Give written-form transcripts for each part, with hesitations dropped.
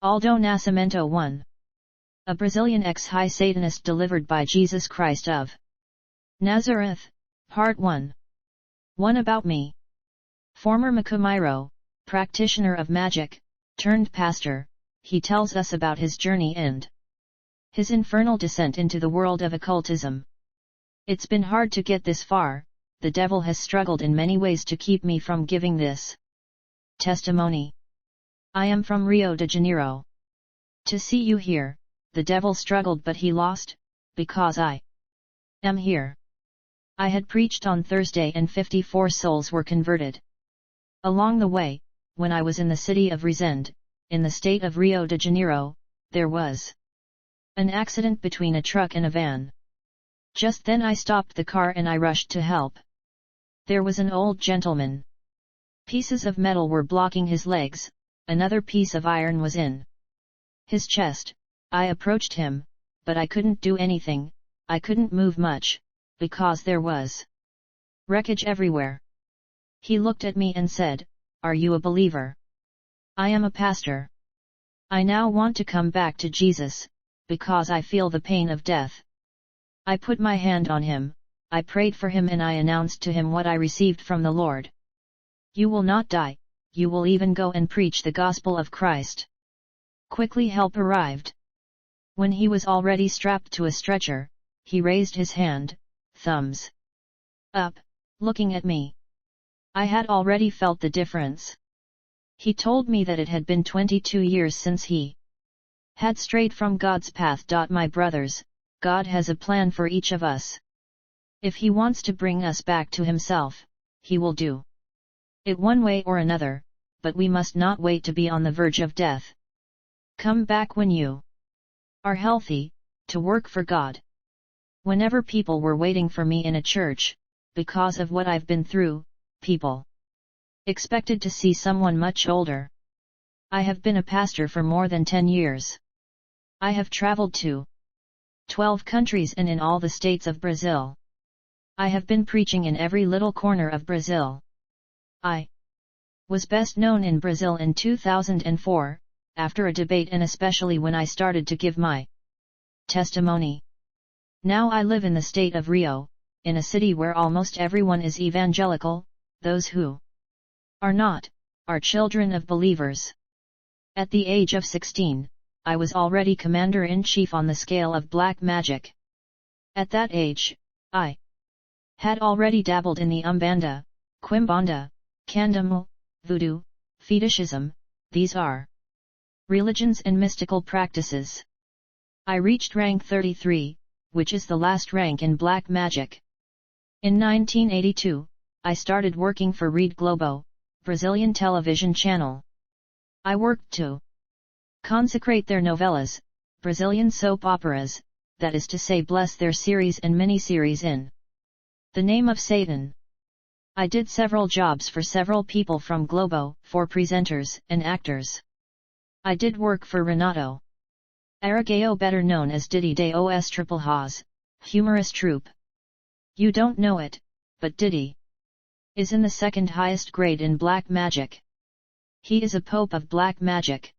ALDO NASCIMENTO 1. A Brazilian ex-high Satanist delivered by Jesus Christ of Nazareth, Part 1. 1 About me. Former Macumbairo, practitioner of magic, turned pastor, he tells us about his journey and his infernal descent into the world of occultism. It's been hard to get this far, the devil has struggled in many ways to keep me from giving this testimony. I am from Rio de Janeiro. To see you here, the devil struggled but he lost, because I am here. I had preached on Thursday and 54 souls were converted. Along the way, when I was in the city of Resende, in the state of Rio de Janeiro, there was an accident between a truck and a van. Just then I stopped the car and I rushed to help. There was an old gentleman. Pieces of metal were blocking his legs, another piece of iron was in his chest. I approached him, but I couldn't do anything, I couldn't move much, because there was wreckage everywhere. He looked at me and said, "Are you a believer?" "I am a pastor. I now want to come back to Jesus, because I feel the pain of death." I put my hand on him, I prayed for him and I announced to him what I received from the Lord. "You will not die, you will even go and preach the gospel of Christ." Quickly help arrived. When he was already strapped to a stretcher, he raised his hand, thumbs up, looking at me. I had already felt the difference. He told me that it had been 22 years since he had strayed from God's path. My brothers, God has a plan for each of us. If He wants to bring us back to Himself, He will do it one way or another, but we must not wait to be on the verge of death. Come back when you are healthy, to work for God. Whenever people were waiting for me in a church, because of what I've been through, people expected to see someone much older. I have been a pastor for more than 10 years. I have traveled to 12 countries and in all the states of Brazil. I have been preaching in every little corner of Brazil. I was best known in Brazil in 2004, after a debate and especially when I started to give my testimony. Now I live in the state of Rio, in a city where almost everyone is evangelical, those who are not, are children of believers. At the age of 16, I was already commander-in-chief on the scale of black magic. At that age, I had already dabbled in the Umbanda, Quimbanda, Candomblé, Voodoo, Fetishism, these are religions and mystical practices. I reached rank 33, which is the last rank in black magic. In 1982, I started working for Rede Globo, Brazilian television channel. I worked to consecrate their novelas, Brazilian soap operas, that is to say bless their series and mini-series in the name of Satan. I did several jobs for several people from Globo, for presenters and actors. I did work for Renato Aragao, better known as Diddy dos Triple Haas, humorous troupe. You don't know it, but Diddy is in the second highest grade in black magic. He is a pope of black magic.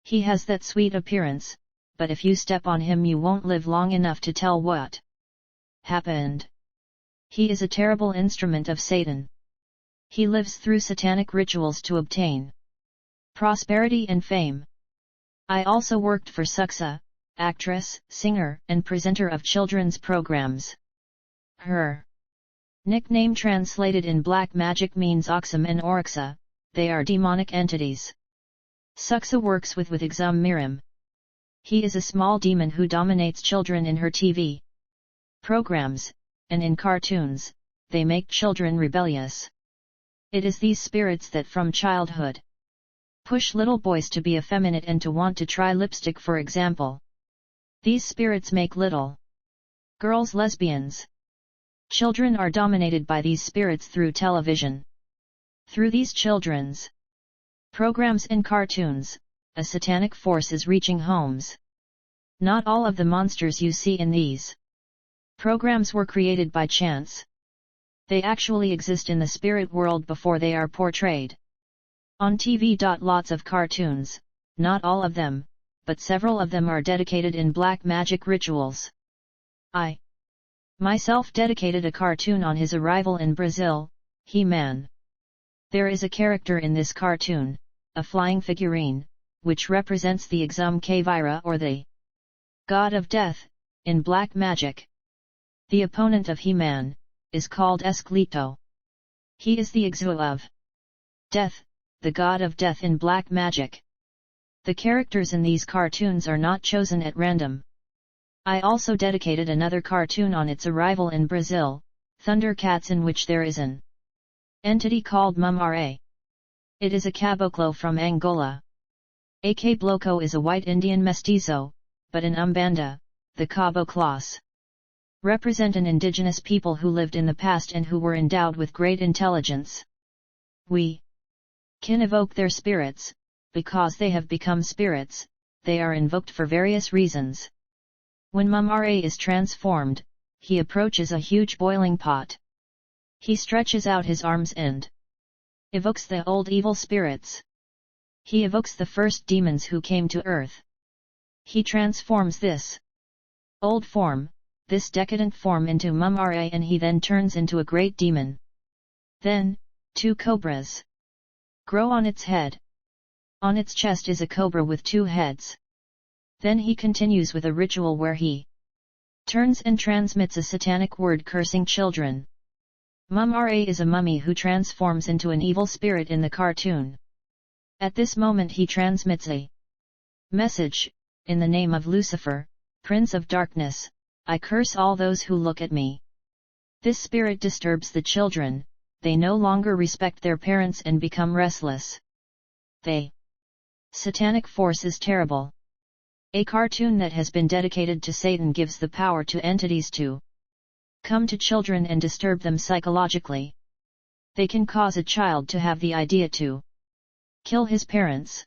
He has that sweet appearance, but if you step on him you won't live long enough to tell what happened. He is a terrible instrument of Satan. He lives through satanic rituals to obtain prosperity and fame. I also worked for Suxa, actress, singer, and presenter of children's programs. Her nickname translated in black magic means Oxum and Oryxa, they are demonic entities. Suxa works with Exum Miram. He is a small demon who dominates children in her TV programs, and in cartoons, they make children rebellious. It is these spirits that from childhood push little boys to be effeminate and to want to try lipstick, for example. These spirits make little girls lesbians. Children are dominated by these spirits through television. Through these children's programs and cartoons, a satanic force is reaching homes. Not all of the monsters you see in these programs were created by chance. They actually exist in the spirit world before they are portrayed on TV. Lots of cartoons, not all of them, but several of them are dedicated in black magic rituals. I myself dedicated a cartoon on his arrival in Brazil, He-Man. There is a character in this cartoon, a flying figurine, which represents the Exum Kavira or the god of death, in black magic. The opponent of He-Man is called Esqueleto. He is the Exu of death, the god of death in black magic. The characters in these cartoons are not chosen at random. I also dedicated another cartoon on its arrival in Brazil, Thundercats, in which there is an entity called Mumra. It is a caboclo from Angola. A caboclo is a white Indian mestizo, but in Umbanda, the caboclos represent an indigenous people who lived in the past and who were endowed with great intelligence. We can evoke their spirits. Because they have become spirits, they are invoked for various reasons. When Mumra is transformed, he approaches a huge boiling pot. He stretches out his arms and evokes the old evil spirits. He evokes the first demons who came to earth. He transforms this old form, this decadent form, into Mumra, and he then turns into a great demon. Then, 2 cobras grow on its head. On its chest is a cobra with 2 heads. Then he continues with a ritual where he turns and transmits a satanic word cursing children. Mumra is a mummy who transforms into an evil spirit in the cartoon. At this moment he transmits a message, in the name of Lucifer, Prince of Darkness, I curse all those who look at me. This spirit disturbs the children, they no longer respect their parents and become restless. The satanic force is terrible. A cartoon that has been dedicated to Satan gives the power to entities to come to children and disturb them psychologically. They can cause a child to have the idea to kill his parents.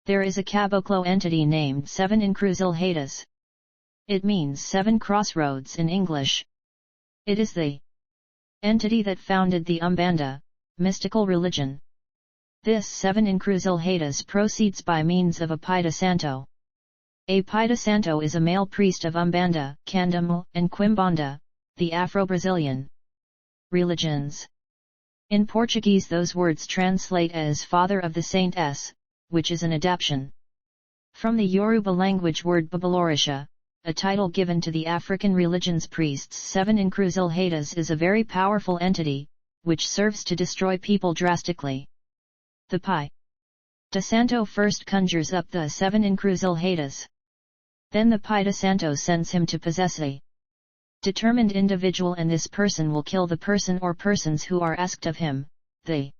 There is a caboclo entity named Seven Encruzilhadas. It means 7 crossroads in English. It is the entity that founded the Umbanda, mystical religion. This 7 Encruzilhadas proceeds by means of a Pai Santo. A Pai Santo is a male priest of Umbanda, Candomblé, and Quimbanda, the Afro-Brazilian religions. In Portuguese those words translate as Father of the Saints, which is an adaptation from the Yoruba language word Babalorisha, a title given to the African religion's priests. 7 Encruzilhadas is a very powerful entity, which serves to destroy people drastically. The Pai Santo first conjures up the 7 Encruzilhadas. Then the Pai Santo sends him to possess a determined individual, and this person will kill the person or persons who are asked of him, the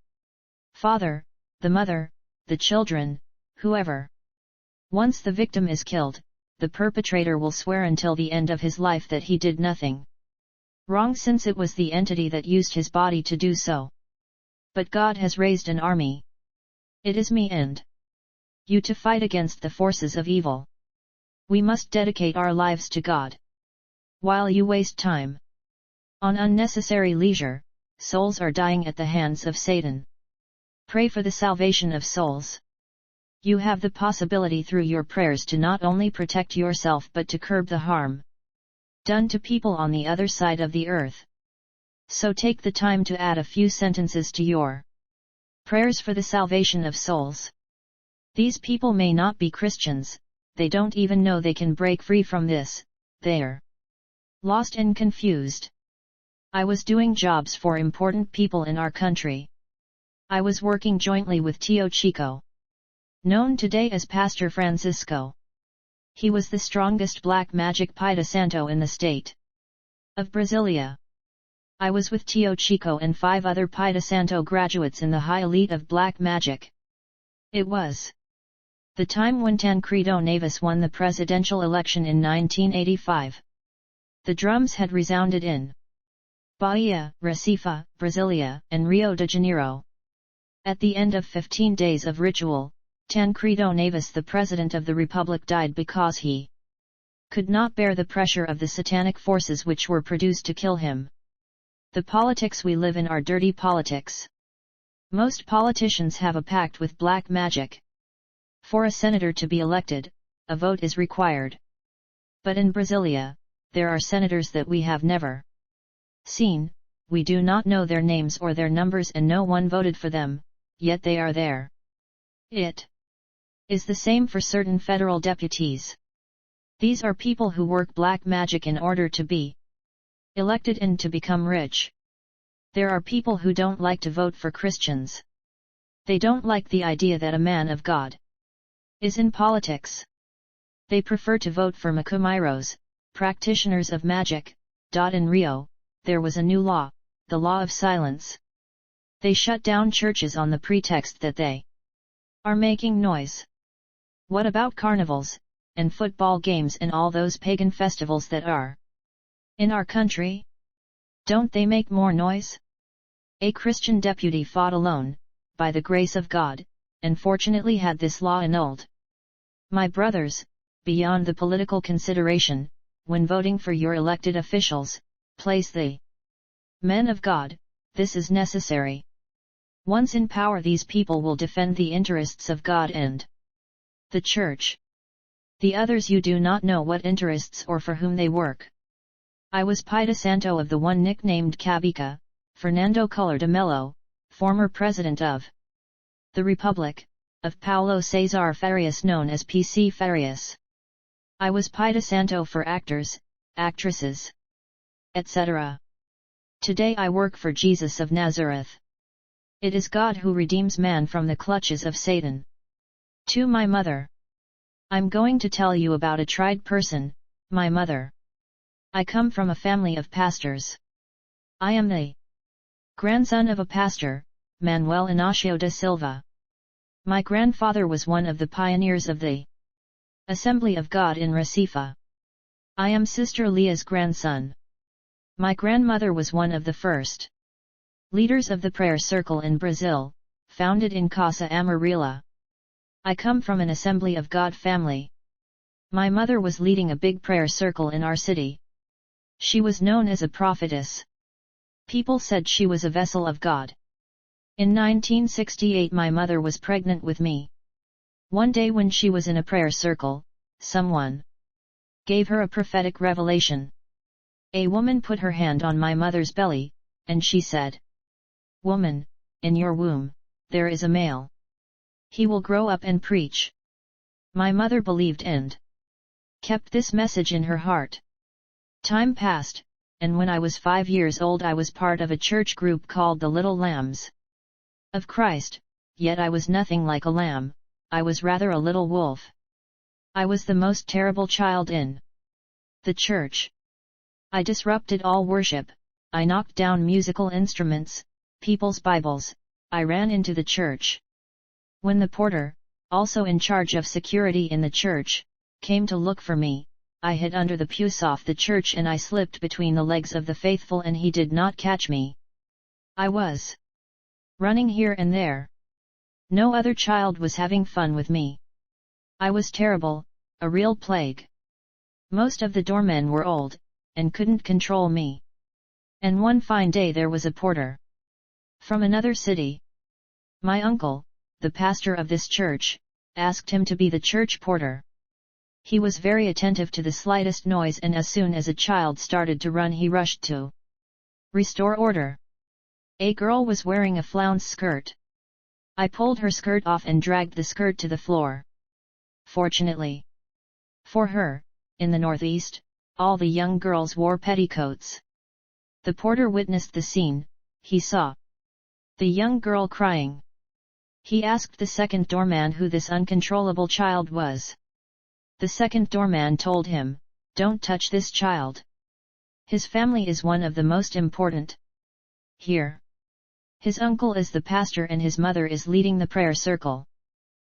father, the mother, the children, whoever. Once the victim is killed, the perpetrator will swear until the end of his life that he did nothing wrong, since it was the entity that used his body to do so. But God has raised an army. It is me and you to fight against the forces of evil. We must dedicate our lives to God. While you waste time on unnecessary leisure, souls are dying at the hands of Satan. Pray for the salvation of souls. You have the possibility through your prayers to not only protect yourself but to curb the harm done to people on the other side of the earth. So take the time to add a few sentences to your prayers for the salvation of souls. These people may not be Christians, they don't even know they can break free from this, they're lost and confused. I was doing jobs for important people in our country. I was working jointly with Tio Chico, known today as Pastor Francisco. He was the strongest black magic Pai Santo in the state of Brasilia. I was with Tio Chico and 5 other Pai Santo graduates in the high elite of black magic. It was the time when Tancredo Neves won the presidential election in 1985. The drums had resounded in Bahia, Recife, Brasilia, and Rio de Janeiro. At the end of 15 days of ritual, Tancredo Neves, the President of the Republic, died because he could not bear the pressure of the satanic forces which were produced to kill him. The politics we live in are dirty politics. Most politicians have a pact with black magic. For a senator to be elected, a vote is required. But in Brasilia, there are senators that we have never seen, we do not know their names or their numbers and no one voted for them, yet they are there. It is the same for certain federal deputies. These are people who work black magic in order to be elected and to become rich. There are people who don't like to vote for Christians. They don't like the idea that a man of God is in politics. They prefer to vote for macumeiros, practitioners of magic. In Rio, there was a new law, the law of silence. They shut down churches on the pretext that they are making noise. What about carnivals, and football games and all those pagan festivals that are in our country? Don't they make more noise? A Christian deputy fought alone, by the grace of God, and fortunately had this law annulled. My brothers, beyond the political consideration, when voting for your elected officials, place the men of God. This is necessary. Once in power, these people will defend the interests of God and the Church. The others, you do not know what interests or for whom they work. I was Pai de Santo of the one nicknamed Cabica, Fernando Collor de Mello, former president of the Republic, of Paulo Cesar Farias known as PC Farias. I was Pai de Santo for actors, actresses, etc. Today I work for Jesus of Nazareth. It is God who redeems man from the clutches of Satan. To my mother. I'm going to tell you about a tried person, my mother. I come from a family of pastors. I am the grandson of a pastor, Manuel Inácio da Silva. My grandfather was one of the pioneers of the Assembly of God in Recife. I am Sister Leah's grandson. My grandmother was one of the first leaders of the prayer circle in Brazil, founded in Casa Amarela. I come from an Assembly of God family. My mother was leading a big prayer circle in our city. She was known as a prophetess. People said she was a vessel of God. In 1968 my mother was pregnant with me. One day when she was in a prayer circle, someone gave her a prophetic revelation. A woman put her hand on my mother's belly, and she said, "Woman, in your womb, there is a male. He will grow up and preach." My mother believed and kept this message in her heart. Time passed, and when I was 5 years old I was part of a church group called the Little Lambs of Christ, yet I was nothing like a lamb, I was rather a little wolf. I was the most terrible child in the church. I disrupted all worship, I knocked down musical instruments, people's Bibles, I ran into the church. When the porter, also in charge of security in the church, came to look for me, I hid under the pews off the church and I slipped between the legs of the faithful and he did not catch me. I was running here and there. No other child was having fun with me. I was terrible, a real plague. Most of the doormen were old, and couldn't control me. And one fine day there was a porter from another city. My uncle, the pastor of this church, asked him to be the church porter. He was very attentive to the slightest noise and as soon as a child started to run he rushed to restore order. A girl was wearing a flounce skirt. I pulled her skirt off and dragged the skirt to the floor. Fortunately for her, in the Northeast, all the young girls wore petticoats. The porter witnessed the scene, he saw the young girl crying. He asked the second doorman who this uncontrollable child was. The second doorman told him, "Don't touch this child. His family is one of the most important here. His uncle is the pastor and his mother is leading the prayer circle.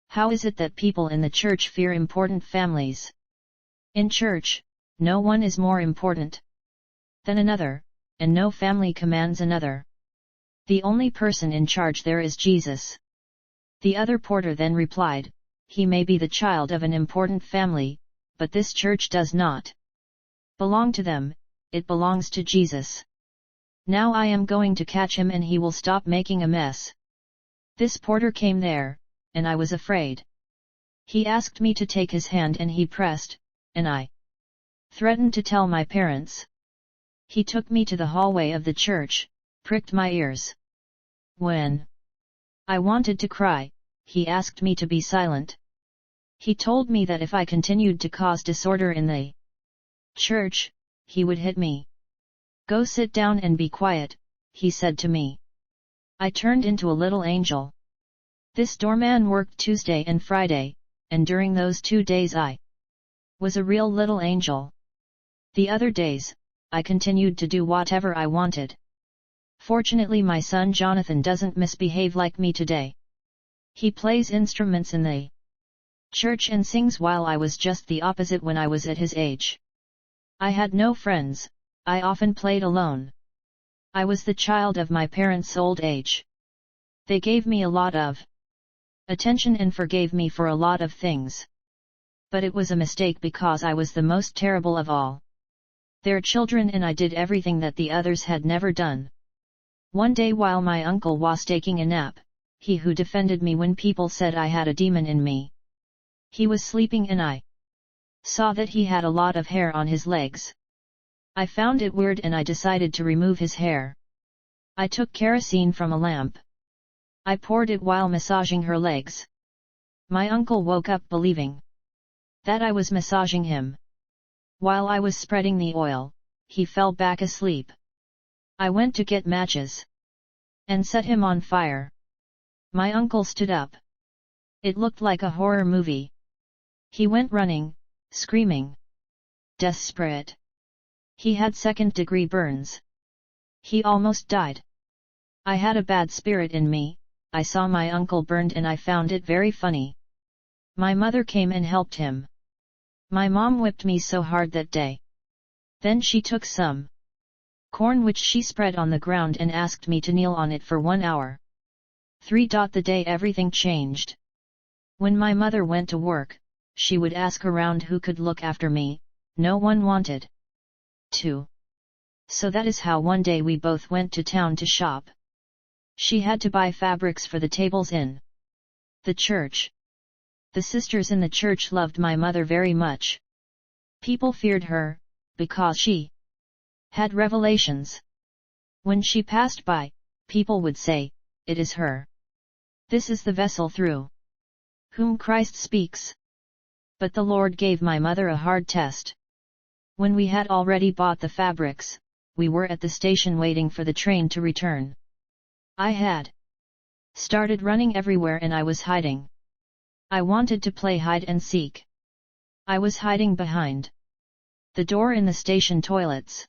How is it that people in the church fear important families? In church, no one is more important than another, and no family commands another. The only person in charge there is Jesus." The other porter then replied, "He may be the child of an important family, but this church does not belong to them, it belongs to Jesus. Now I am going to catch him and he will stop making a mess." This porter came there, and I was afraid. He asked me to take his hand and he pressed, and I threatened to tell my parents. He took me to the hallway of the church, pricked my ears. When I wanted to cry, he asked me to be silent. He told me that if I continued to cause disorder in the church, he would hit me. Go sit down and be quiet, he said to me. I turned into a little angel. This doorman worked Tuesday and Friday, and during those 2 days I was a real little angel. The other days, I continued to do whatever I wanted. Fortunately my son Jonathan doesn't misbehave like me today. He plays instruments in the church and sings, while I was just the opposite when I was at his age. I had no friends, I often played alone. I was the child of my parents' old age. They gave me a lot of attention and forgave me for a lot of things. But it was a mistake because I was the most terrible of all their children, and I did everything that the others had never done. One day while my uncle was taking a nap, he who defended me when people said I had a demon in me, he was sleeping and I saw that he had a lot of hair on his legs. I found it weird and I decided to remove his hair. I took kerosene from a lamp. I poured it while massaging her legs. My uncle woke up believing that I was massaging him. While I was spreading the oil, he fell back asleep. I went to get matches and set him on fire. My uncle stood up. It looked like a horror movie. He went running, screaming, desperate. He had second-degree burns. He almost died. I had a bad spirit in me. I saw my uncle burned and I found it very funny. My mother came and helped him. My mom whipped me so hard that day. Then she took some corn which she spread on the ground and asked me to kneel on it for 1 hour. The day everything changed. When my mother went to work, she would ask around who could look after me. No one wanted to. So that is how one day we both went to town to shop. She had to buy fabrics for the tables in the church. The sisters in the church loved my mother very much. People feared her, because she had revelations. When she passed by, people would say, "It is her. This is the vessel through whom Christ speaks." But the Lord gave my mother a hard test. When we had already bought the fabrics, we were at the station waiting for the train to return. I had started running everywhere and I was hiding. I wanted to play hide and seek. I was hiding behind the door in the station toilets.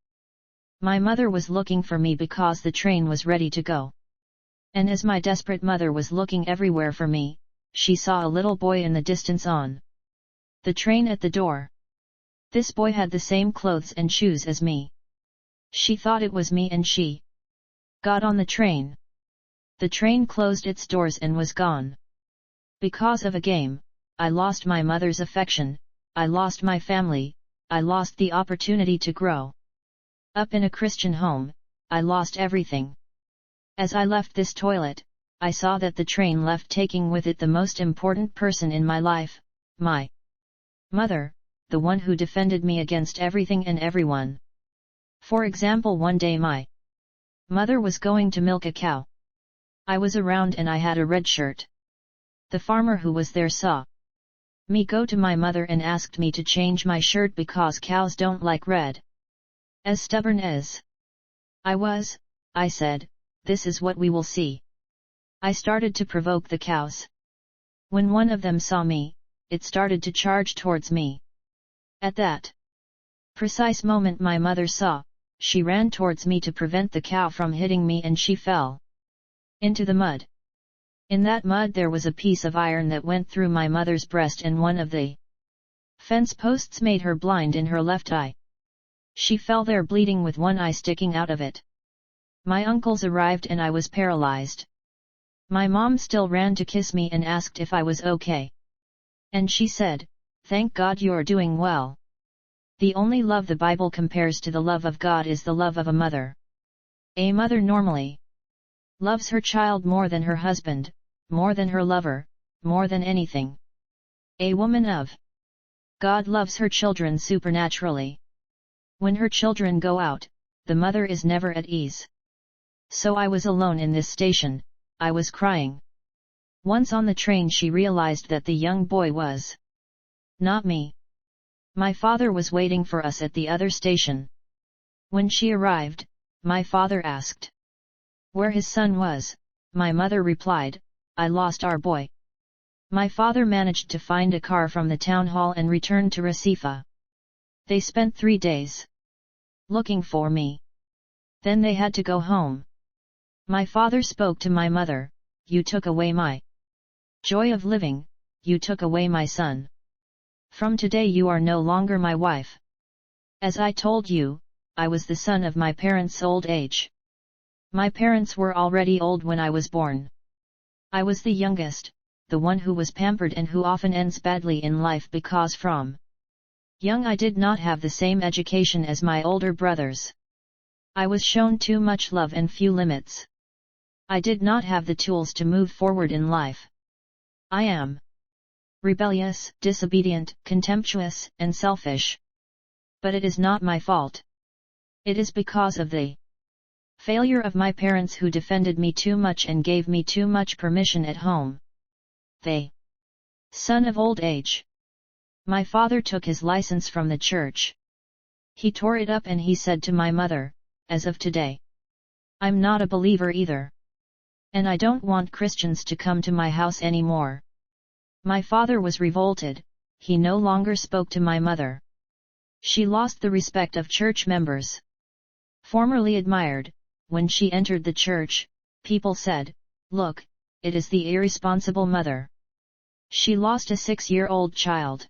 My mother was looking for me because the train was ready to go. And as my desperate mother was looking everywhere for me, she saw a little boy in the distance on the train at the door. This boy had the same clothes and shoes as me. She thought it was me and she got on the train. The train closed its doors and was gone. Because of a game, I lost my mother's affection, I lost my family, I lost the opportunity to grow up in a Christian home, I lost everything. As I left this toilet, I saw that the train left, taking with it the most important person in my life, my mother, the one who defended me against everything and everyone. For example, one day my mother was going to milk a cow. I was around and I had a red shirt. The farmer who was there saw me go to my mother and asked me to change my shirt because cows don't like red. As stubborn as I was, I said, "This is what we will see." I started to provoke the cows. When one of them saw me, it started to charge towards me. At that precise moment my mother saw, she ran towards me to prevent the cow from hitting me and she fell into the mud. In that mud there was a piece of iron that went through my mother's breast and one of the fence posts made her blind in her left eye. She fell there bleeding with one eye sticking out of it. My uncles arrived and I was paralyzed. My mom still ran to kiss me and asked if I was okay. And she said, "Thank God you're doing well." The only love the Bible compares to the love of God is the love of a mother. A mother normally loves her child more than her husband, more than her lover, more than anything. A woman of God loves her children supernaturally. When her children go out, the mother is never at ease. So I was alone in this station, I was crying. Once on the train she realized that the young boy was not me. My father was waiting for us at the other station. When she arrived, my father asked where his son was. My mother replied, I lost our boy. My father managed to find a car from the town hall and returned to Recife. They spent 3 days looking for me. Then they had to go home. My father spoke to my mother, you took away my joy of living, you took away my son. From today you are no longer my wife. As I told you, I was the son of my parents' old age. My parents were already old when I was born. I was the youngest, the one who was pampered and who often ends badly in life because from young I did not have the same education as my older brothers. I was shown too much love and few limits. I did not have the tools to move forward in life. I am rebellious, disobedient, contemptuous, and selfish. But it is not my fault. It is because of the failure of my parents who defended me too much and gave me too much permission at home. They son of old age. My father took his license from the church. He tore it up and he said to my mother, as of today, I'm not a believer either. And I don't want Christians to come to my house anymore. My father was revolted, he no longer spoke to my mother. She lost the respect of church members. Formerly admired, when she entered the church, people said, look, it is the irresponsible mother. She lost a 6-year-old child.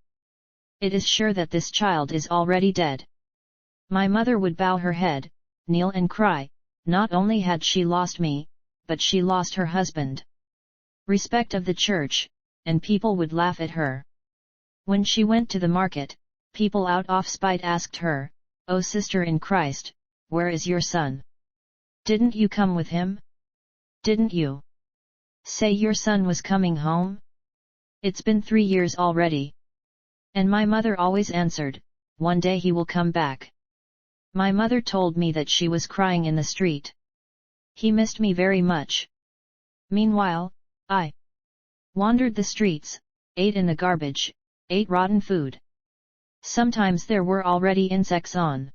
It is sure that this child is already dead. My mother would bow her head, kneel and cry, not only had she lost me, but she lost her husband. Respect of the church, and people would laugh at her. When she went to the market, people out of spite asked her, "Oh sister in Christ, where is your son? Didn't you come with him? Didn't you say your son was coming home? It's been 3 years already." And my mother always answered, "One day he will come back." My mother told me that she was crying in the street. He missed me very much. Meanwhile, I wandered the streets, ate in the garbage, ate rotten food. Sometimes there were already insects on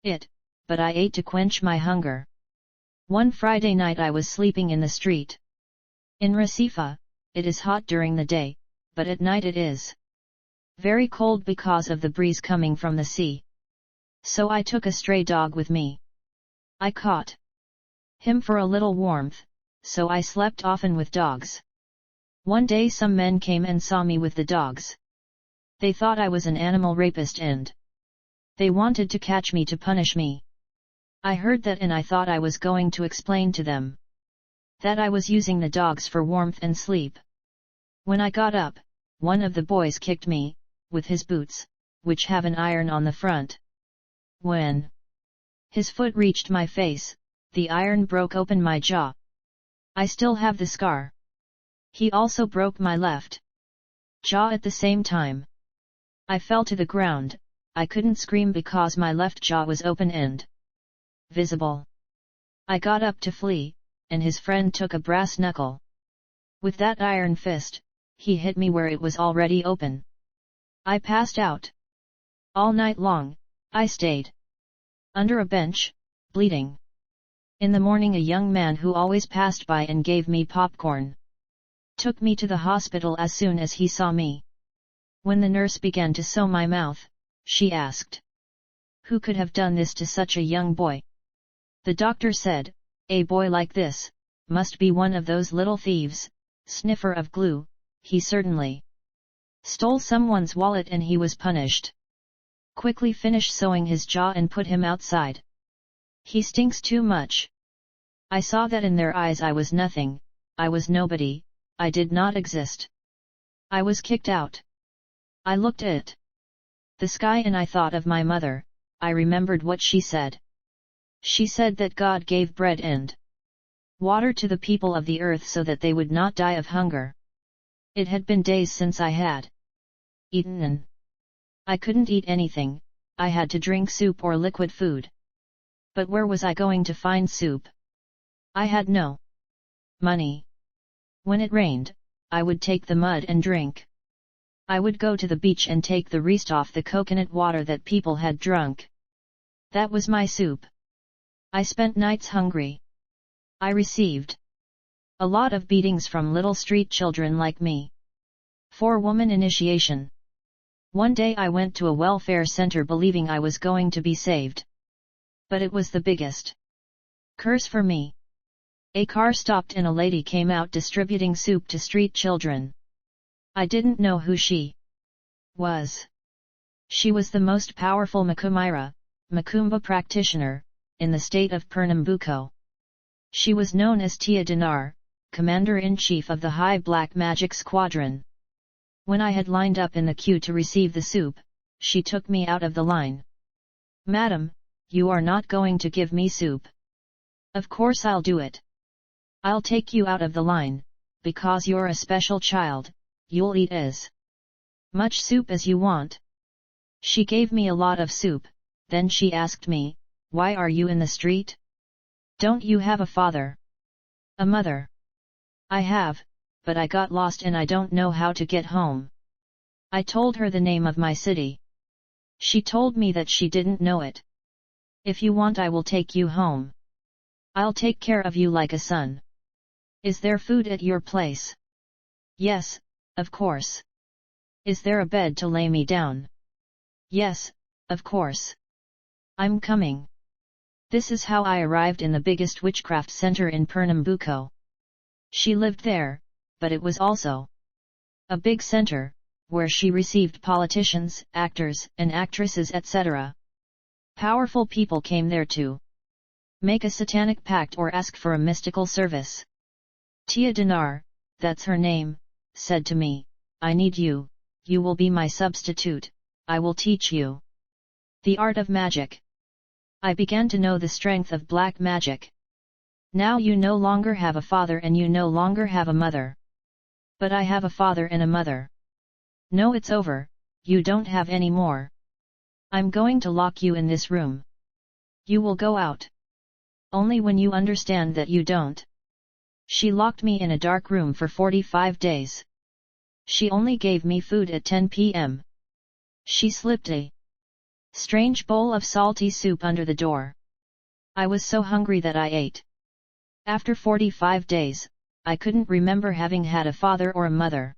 it, but I ate to quench my hunger. One Friday night I was sleeping in the street. In Recife, it is hot during the day, but at night it is very cold because of the breeze coming from the sea. So I took a stray dog with me. I caught him for a little warmth, so I slept often with dogs. One day some men came and saw me with the dogs. They thought I was an animal rapist and they wanted to catch me to punish me. I heard that and I thought I was going to explain to them that I was using the dogs for warmth and sleep. When I got up, one of the boys kicked me with his boots, which have an iron on the front. When his foot reached my face, the iron broke open my jaw. I still have the scar. He also broke my left jaw at the same time. I fell to the ground. I couldn't scream because my left jaw was open and visible. I got up to flee, and his friend took a brass knuckle. With that iron fist, he hit me where it was already open. I passed out. All night long, I stayed under a bench, bleeding. In the morning a young man who always passed by and gave me popcorn took me to the hospital as soon as he saw me. When the nurse began to sew my mouth, she asked, "Who could have done this to such a young boy?" The doctor said, "A boy like this must be one of those little thieves, sniffer of glue. He certainly stole someone's wallet and he was punished. Quickly finish sewing his jaw and put him outside. He stinks too much." I saw that in their eyes I was nothing, I was nobody, I did not exist. I was kicked out. I looked at the sky and I thought of my mother. I remembered what she said. She said that God gave bread and water to the people of the earth so that they would not die of hunger. It had been days since I had eaten. I couldn't eat anything, I had to drink soup or liquid food. But where was I going to find soup? I had no money. When it rained, I would take the mud and drink. I would go to the beach and take the rest off the coconut water that people had drunk. That was my soup. I spent nights hungry. I received a lot of beatings from little street children like me. 4-woman initiation. One day I went to a welfare center believing I was going to be saved. But it was the biggest curse for me. A car stopped and a lady came out distributing soup to street children. I didn't know who she was. She was the most powerful Macumba practitioner, in the state of Pernambuco. She was known as Tia Dinar, Commander-in-Chief of the High Black Magic Squadron. When I had lined up in the queue to receive the soup, she took me out of the line. "Madam, you are not going to give me soup." "Of course I'll do it. I'll take you out of the line, because you're a special child, you'll eat as much soup as you want." She gave me a lot of soup, then she asked me, "Why are you in the street? Don't you have a father? A mother?" "I have, but I got lost and I don't know how to get home." I told her the name of my city. She told me that she didn't know it. "If you want I will take you home. I'll take care of you like a son. Is there food at your place?" "Yes, of course." "Is there a bed to lay me down?" "Yes, of course." "I'm coming." This is how I arrived in the biggest witchcraft center in Pernambuco. She lived there, but it was also a big center, where she received politicians, actors, and actresses etc. Powerful people came there to make a satanic pact or ask for a mystical service. Tia Dinar, that's her name, said to me, "I need you, you will be my substitute, I will teach you the art of magic." I began to know the strength of black magic. "Now you no longer have a father and you no longer have a mother." "But I have a father and a mother." "No, it's over, you don't have any more. I'm going to lock you in this room. You will go out only when you understand that you don't." She locked me in a dark room for 45 days. She only gave me food at 10 p.m. She slipped a strange bowl of salty soup under the door. I was so hungry that I ate. After 45 days, I couldn't remember having had a father or a mother.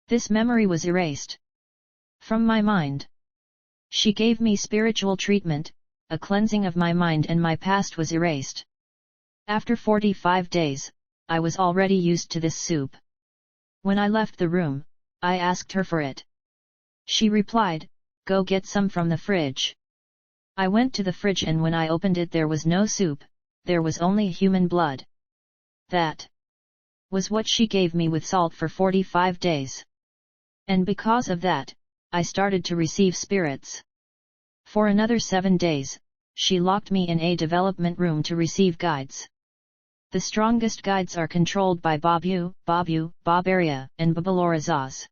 This memory was erased from my mind. She gave me spiritual treatment, a cleansing of my mind, and my past was erased. After 45 days, I was already used to this soup. When I left the room, I asked her for it. She replied, "Go get some from the fridge." I went to the fridge and when I opened it there was no soup, there was only human blood. That was what she gave me with salt for 45 days. And because of that, I started to receive spirits. For another 7 days, she locked me in a development room to receive guides. The strongest guides are controlled by Babu, Babaria, and Babalorazaz.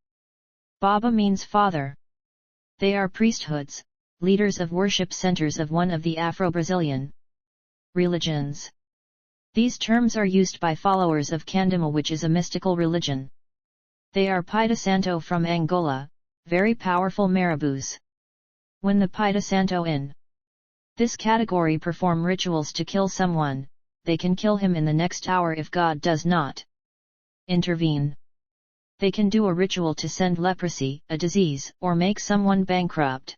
Baba means father. They are priesthoods, leaders of worship centers of one of the Afro-Brazilian religions. These terms are used by followers of Candomblé, which is a mystical religion. They are Pai de Santo from Angola, very powerful marabouts. When the Pai de Santo in this category perform rituals to kill someone, they can kill him in the next hour if God does not intervene. They can do a ritual to send leprosy, a disease, or make someone bankrupt.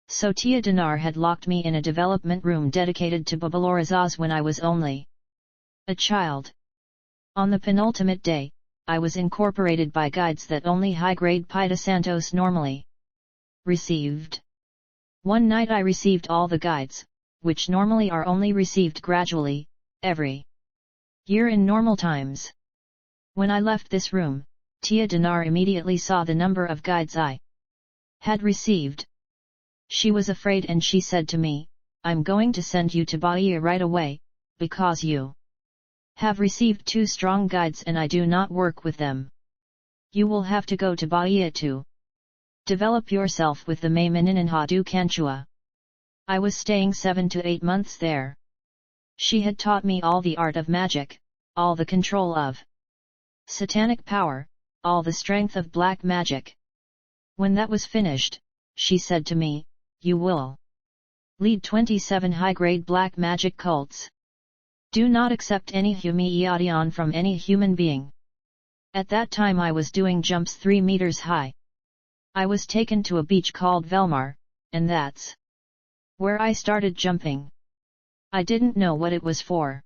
So Tia Dinar had locked me in a development room dedicated to Babalorazaz when I was only a child. On the penultimate day, I was incorporated by guides that only high-grade Pai de Santos normally received. One night I received all the guides, which normally are only received gradually, every year in normal times. When I left this room, Tia Dinar immediately saw the number of guides I had received. She was afraid and she said to me, "I'm going to send you to Bahia right away, because you have received 2 strong guides and I do not work with them. You will have to go to Bahia too." Develop yourself with the Maimaninanhadu Kanchua. I was staying 7 to 8 months there. She had taught me all the art of magic, all the control of satanic power, all the strength of black magic. When that was finished, she said to me, "You will lead 27 high-grade black magic cults. Do not accept any humiliation from any human being." At that time I was doing jumps 3 meters high. I was taken to a beach called Velmar, and that's where I started jumping. I didn't know what it was for.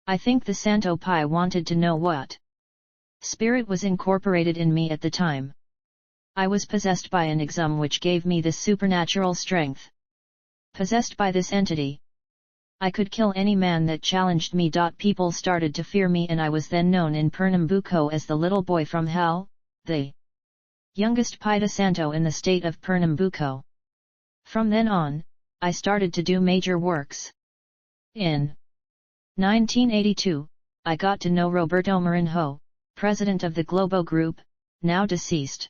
I think the Santo Pai wanted to know what spirit was incorporated in me at the time. I was possessed by an exum which gave me this supernatural strength. Possessed by this entity, I could kill any man that challenged me. People started to fear me, and I was then known in Pernambuco as the little boy from hell, the youngest Pai Santo in the state of Pernambuco. From then on, I started to do major works. In 1982, I got to know Roberto Marinho, president of the Globo Group, now deceased.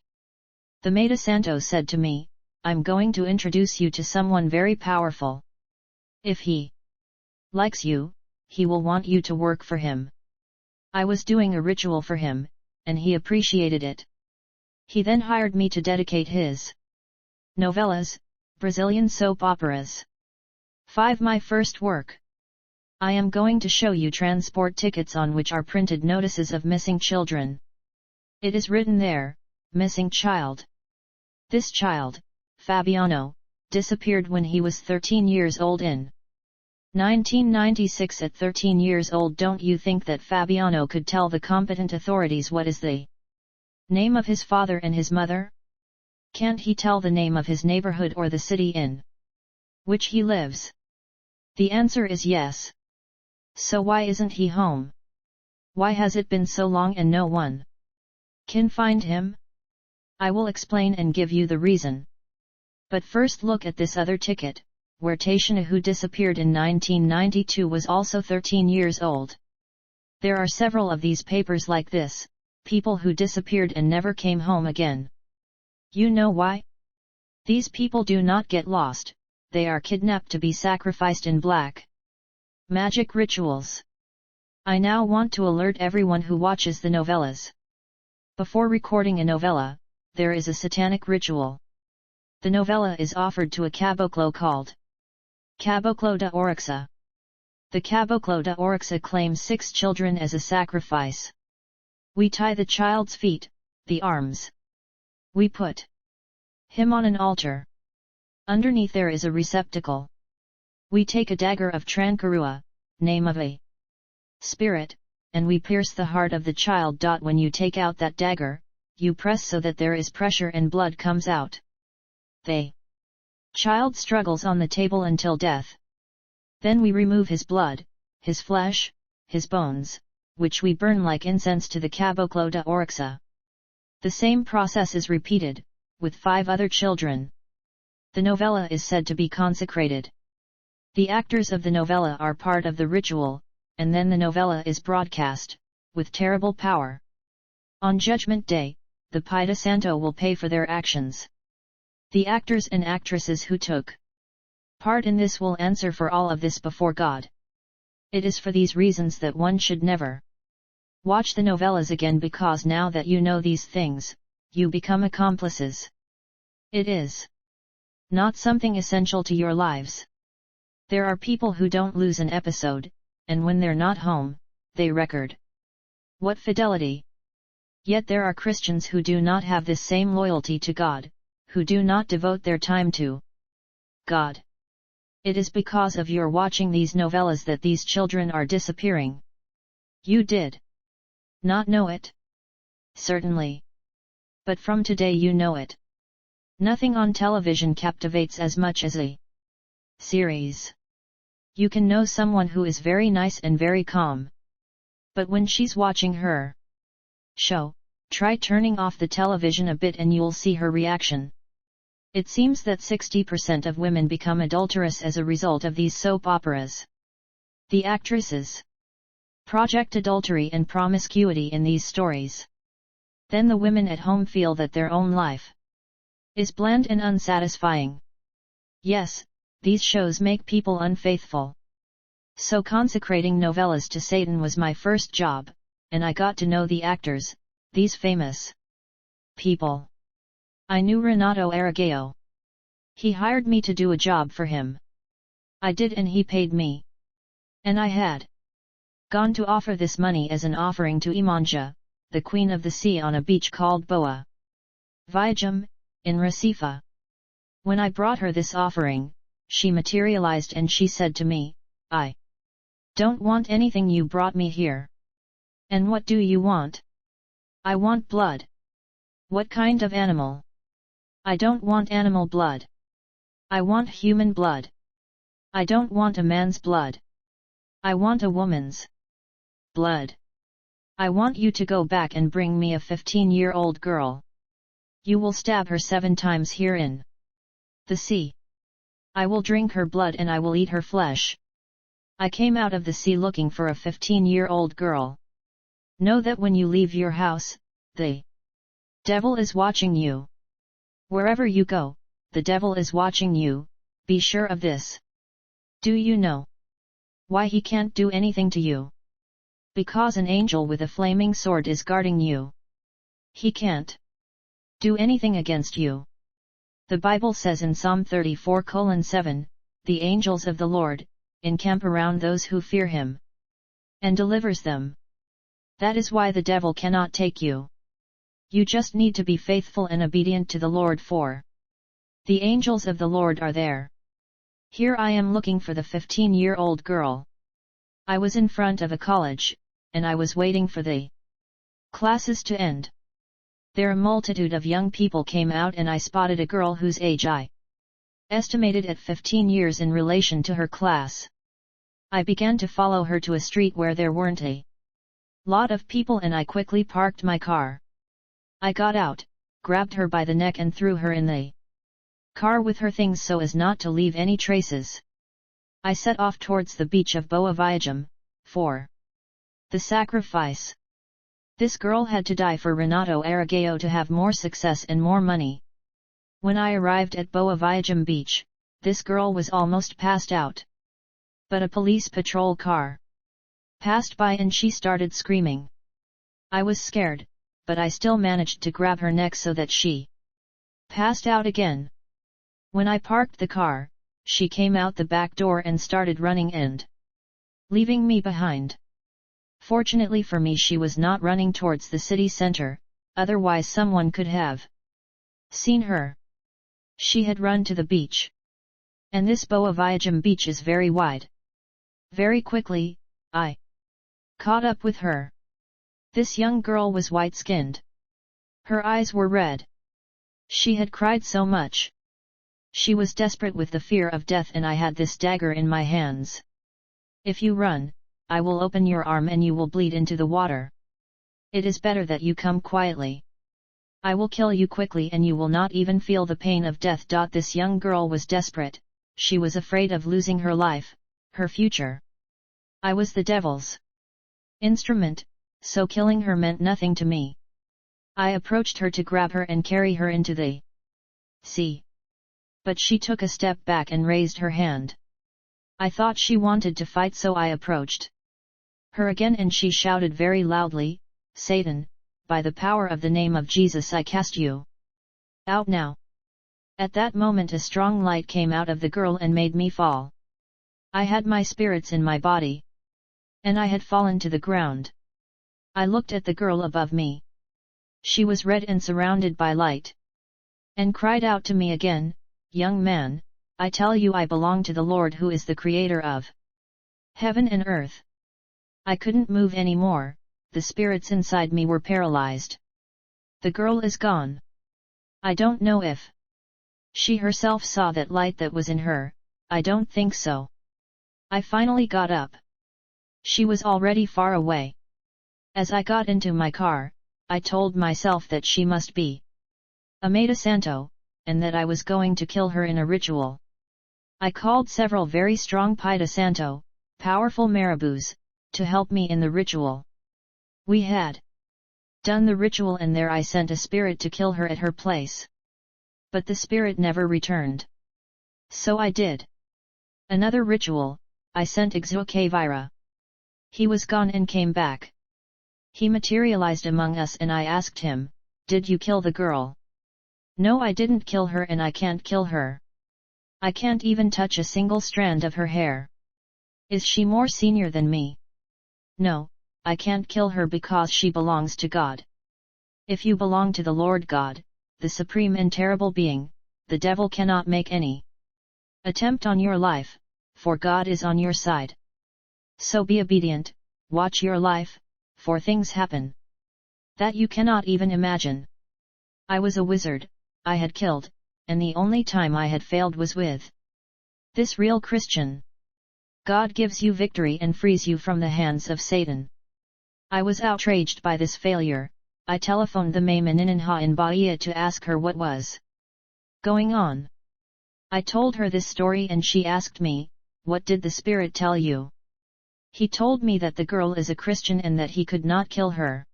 The Maida Santo said to me, "I'm going to introduce you to someone very powerful. If he likes you, he will want you to work for him." I was doing a ritual for him, and he appreciated it. He then hired me to dedicate his novellas, Brazilian soap operas. 5. My first work. I am going to show you transport tickets on which are printed notices of missing children. It is written there, "Missing child." This child, Fabiano, disappeared when he was 13 years old in 1996. At 13 years old, don't you think that Fabiano could tell the competent authorities what is the name of his father and his mother? Can't he tell the name of his neighborhood or the city in which he lives? The answer is yes. So why isn't he home? Why has it been so long and no one can find him? I will explain and give you the reason. But first look at this other ticket, where Tatiana, who disappeared in 1992, was also 13 years old. There are several of these papers like this, people who disappeared and never came home again. You know why? These people do not get lost, they are kidnapped to be sacrificed in black magic rituals. I now want to alert everyone who watches the novellas. Before recording a novella, there is a satanic ritual. The novella is offered to a caboclo called Caboclo da Orixa. The Caboclo da Orixa claims 6 children as a sacrifice. We tie the child's feet, the arms. We put him on an altar. Underneath there is a receptacle. We take a dagger of Trancarua, name of a spirit, and we pierce the heart of the child. When you take out that dagger, you press so that there is pressure and blood comes out. The child struggles on the table until death. Then we remove his blood, his flesh, his bones, which we burn like incense to the Caboclo da Orixa. The same process is repeated, with 5 other children. The novella is said to be consecrated. The actors of the novella are part of the ritual, and then the novella is broadcast, with terrible power. On Judgment Day, the Pai Santo will pay for their actions. The actors and actresses who took part in this will answer for all of this before God. It is for these reasons that one should never watch the novellas again, because now that you know these things, you become accomplices. It is not something essential to your lives. There are people who don't lose an episode, and when they're not home, they record. What fidelity! Yet there are Christians who do not have this same loyalty to God, who do not devote their time to God. It is because of your watching these novellas that these children are disappearing. You did not know it? Certainly. But from today you know it. Nothing on television captivates as much as a series. You can know someone who is very nice and very calm. But when she's watching her show, try turning off the television a bit and you'll see her reaction. It seems that 60% of women become adulterous as a result of these soap operas. The actresses project adultery and promiscuity in these stories. Then the women at home feel that their own life is bland and unsatisfying. Yes, these shows make people unfaithful. So consecrating novellas to Satan was my first job, and I got to know the actors, these famous people. I knew Renato Aragao. He hired me to do a job for him. I did, and he paid me. And I had gone to offer this money as an offering to Imanja, the queen of the sea, on a beach called Boa Viajam, in Recife. When I brought her this offering, she materialized and she said to me, "I don't want anything, you brought me here. And what do you want?" "I want blood." "What kind of animal?" "I don't want animal blood. I want human blood. I don't want a man's blood. I want a woman's blood. I want you to go back and bring me a 15-year-old girl. You will stab her 7 times here in the sea. I will drink her blood and I will eat her flesh." I came out of the sea looking for a 15-year-old girl. Know that when you leave your house, the devil is watching you. Wherever you go, the devil is watching you, be sure of this. Do you know why he can't do anything to you? Because an angel with a flaming sword is guarding you. He can't do anything against you. The Bible says in Psalm 34:7, "The angels of the Lord encamp around those who fear him, and delivers them." That is why the devil cannot take you. You just need to be faithful and obedient to the Lord, for the angels of the Lord are there. Here I am looking for the 15-year-old girl. I was in front of a college, and I was waiting for the classes to end. There a multitude of young people came out and I spotted a girl whose age I estimated at 15 years in relation to her class. I began to follow her to a street where there weren't a lot of people and I quickly parked my car. I got out, grabbed her by the neck and threw her in the car with her things so as not to leave any traces. I set off towards the beach of Boa Viajam, for the sacrifice. This girl had to die for Renato Aragao to have more success and more money. When I arrived at Boa Viajam beach, this girl was almost passed out. But a police patrol car passed by and she started screaming. I was scared, but I still managed to grab her neck so that she passed out again. When I parked the car, she came out the back door and started running and leaving me behind. Fortunately for me, she was not running towards the city center, otherwise someone could have seen her. She had run to the beach. And this Boa Viajam beach is very wide. Very quickly, I caught up with her. This young girl was white-skinned. Her eyes were red. She had cried so much. She was desperate with the fear of death and I had this dagger in my hands. "If you run, I will open your arm and you will bleed into the water. It is better that you come quietly. I will kill you quickly and you will not even feel the pain of death." This young girl was desperate, she was afraid of losing her life, her future. I was the devil's instrument, so killing her meant nothing to me. I approached her to grab her and carry her into the sea. But she took a step back and raised her hand. I thought she wanted to fight, so I approached her again and she shouted very loudly, "Satan, by the power of the name of Jesus I cast you out now." At that moment a strong light came out of the girl and made me fall. I had my spirits in my body. And I had fallen to the ground. I looked at the girl above me. She was red and surrounded by light. And cried out to me again, "Young man, I tell you I belong to the Lord who is the creator of heaven and earth." I couldn't move any more, the spirits inside me were paralyzed. The girl is gone. I don't know if she herself saw that light that was in her, I don't think so. I finally got up. She was already far away. As I got into my car, I told myself that she must be a Maida Santo, and that I was going to kill her in a ritual. I called several very strong Paida Santo, powerful marabouts, to help me in the ritual. We had done the ritual and there I sent a spirit to kill her at her place. But the spirit never returned. So I did another ritual. I sent Exukavira. He was gone and came back. He materialized among us and I asked him, "Did you kill the girl?" "No, I didn't kill her and I can't kill her. I can't even touch a single strand of her hair. Is she more senior than me? No, I can't kill her because she belongs to God. If you belong to the Lord God, the supreme and terrible being, the devil cannot make any attempt on your life, for God is on your side. So be obedient, watch your life, for things happen that you cannot even imagine." I was a wizard, I had killed, and the only time I had failed was with this real Christian. God gives you victory and frees you from the hands of Satan. I was outraged by this failure. I telephoned the Maimaninanha in Bahia to ask her what was going on. I told her this story and she asked me, "What did the spirit tell you?" "He told me that the girl is a Christian and that he could not kill her."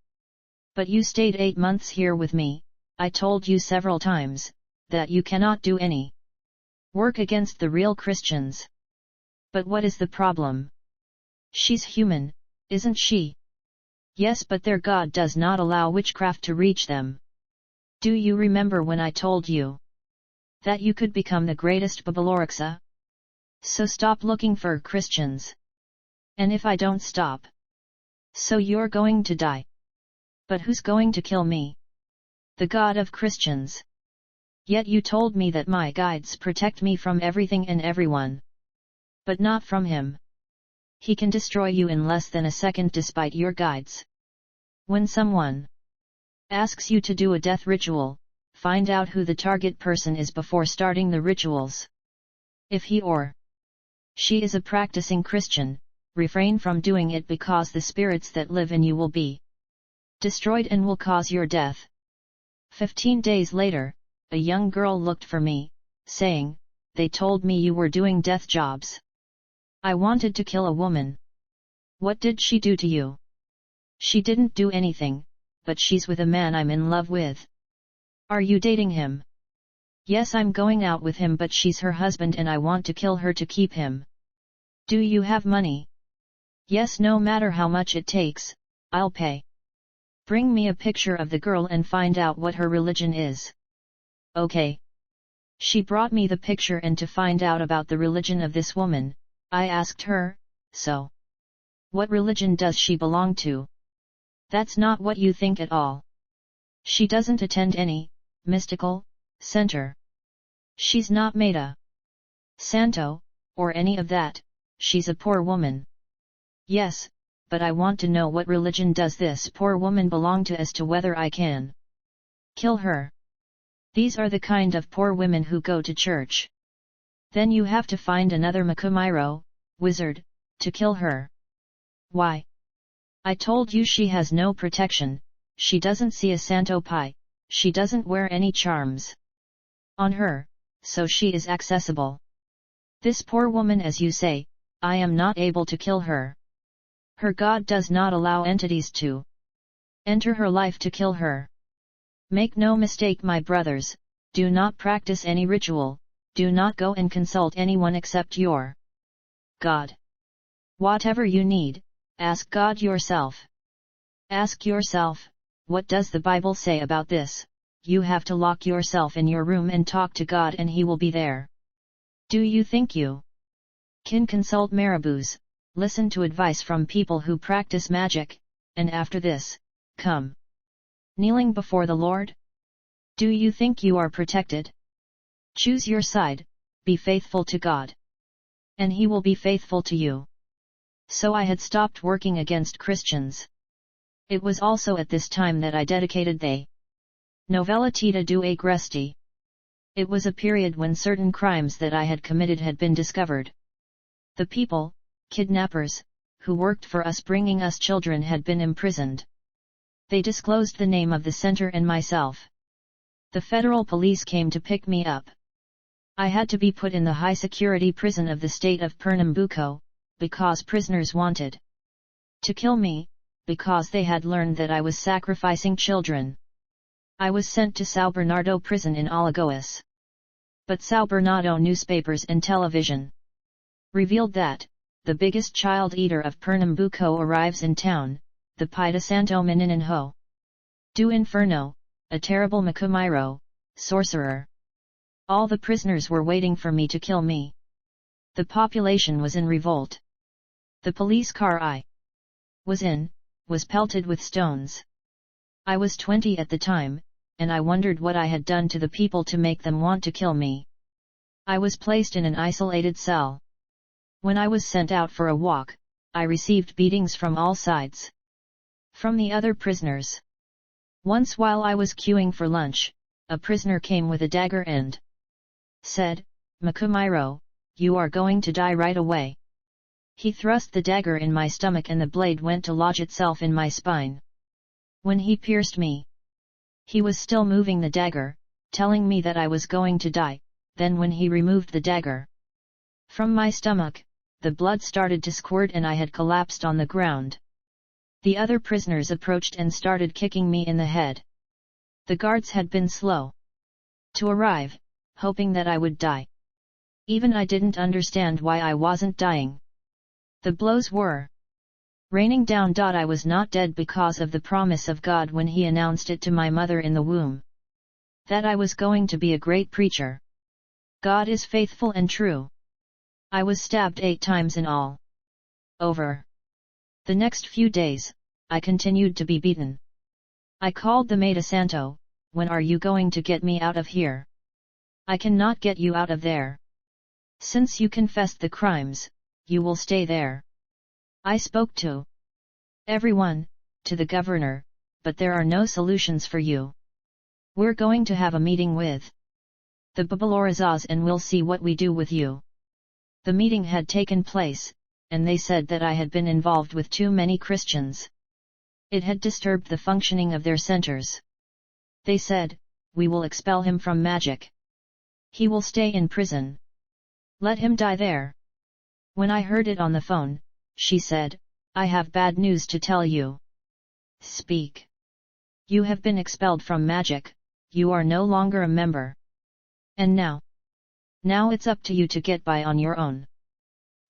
"But you stayed 8 months here with me, I told you several times, that you cannot do any work against the real Christians." "But what is the problem? She's human, isn't she?" "Yes, but their God does not allow witchcraft to reach them. Do you remember when I told you that you could become the greatest Babaloriksa? So stop looking for Christians. And if I don't stop, so you're going to die." "But who's going to kill me?" "The God of Christians." "Yet you told me that my guides protect me from everything and everyone." "But not from him. He can destroy you in less than a second despite your guides. When someone asks you to do a death ritual, find out who the target person is before starting the rituals. If he or she is a practicing Christian, refrain from doing it because the spirits that live in you will be destroyed and will cause your death." 15 days later, a young girl looked for me, saying, "They told me you were doing death jobs." "I wanted to kill a woman." "What did she do to you?" "She didn't do anything, but she's with a man I'm in love with." "Are you dating him?" "Yes, I'm going out with him, but she's her husband and I want to kill her to keep him." "Do you have money?" "Yes, no matter how much it takes, I'll pay." "Bring me a picture of the girl and find out what her religion is." "Okay." She brought me the picture and to find out about the religion of this woman, I asked her, "So, what religion does she belong to?" "That's not what you think at all. She doesn't attend any mystical center. She's not made a santo, or any of that, she's a poor woman." "Yes, but I want to know what religion does this poor woman belong to as to whether I can kill her. These are the kind of poor women who go to church." "Then you have to find another Makumairo, wizard, to kill her." "Why?" "I told you she has no protection, she doesn't see a Santo Pai, she doesn't wear any charms on her, so she is accessible. This poor woman, as you say, I am not able to kill her. Her God does not allow entities to enter her life to kill her. Make no mistake, my brothers, do not practice any ritual, do not go and consult anyone except your God. Whatever you need, ask God yourself. Ask yourself, what does the Bible say about this? You have to lock yourself in your room and talk to God and He will be there. Do you think you can consult marabouts, listen to advice from people who practice magic, and after this, come kneeling before the Lord? Do you think you are protected? Choose your side, be faithful to God. And He will be faithful to you." So I had stopped working against Christians. It was also at this time that I dedicated the novella Tita do Agresti. It was a period when certain crimes that I had committed had been discovered. The people, kidnappers, who worked for us bringing us children had been imprisoned. They disclosed the name of the center and myself. The federal police came to pick me up. I had to be put in the high-security prison of the state of Pernambuco, because prisoners wanted to kill me, because they had learned that I was sacrificing children. I was sent to São Bernardo prison in Alagoas. But Sao Bernardo newspapers and television revealed that the biggest child eater of Pernambuco arrives in town, the Pai de Santo Meninho do Inferno, a terrible Macumiro, sorcerer. All the prisoners were waiting for me to kill me. The population was in revolt. The police car I was in was pelted with stones. I was 20 at the time, and I wondered what I had done to the people to make them want to kill me. I was placed in an isolated cell. When I was sent out for a walk, I received beatings from all sides. From the other prisoners. Once while I was queuing for lunch, a prisoner came with a dagger and said, "Macumiro, you are going to die right away." He thrust the dagger in my stomach and the blade went to lodge itself in my spine. When he pierced me, he was still moving the dagger, telling me that I was going to die. Then when he removed the dagger from my stomach, the blood started to squirt and I had collapsed on the ground. The other prisoners approached and started kicking me in the head. The guards had been slow to arrive, hoping that I would die. Even I didn't understand why I wasn't dying. The blows were raining down. I was not dead because of the promise of God when He announced it to my mother in the womb, that I was going to be a great preacher. God is faithful and true. I was stabbed 8 times in all. Over the next few days, I continued to be beaten. I called the Maid Santo, "When are you going to get me out of here? I cannot get you out of there. Since you confessed the crimes, you will stay there." I spoke to everyone, to the governor, but there are no solutions for you. We're going to have a meeting with the Babalorazas and we'll see what we do with you. The meeting had taken place, and they said that I had been involved with too many Christians. It had disturbed the functioning of their centers. They said, "We will expel him from magic. He will stay in prison. Let him die there." When I heard it on the phone, she said, "I have bad news to tell you. Speak. You have been expelled from magic, you are no longer a member. And now it's up to you to get by on your own.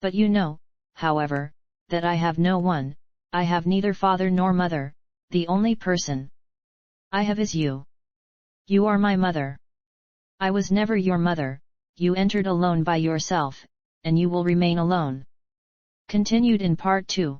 But you know, however, that I have no one, I have neither father nor mother, the only person I have is you. You are my mother. I was never your mother, you entered alone by yourself, and you will remain alone." Continued in Part 2.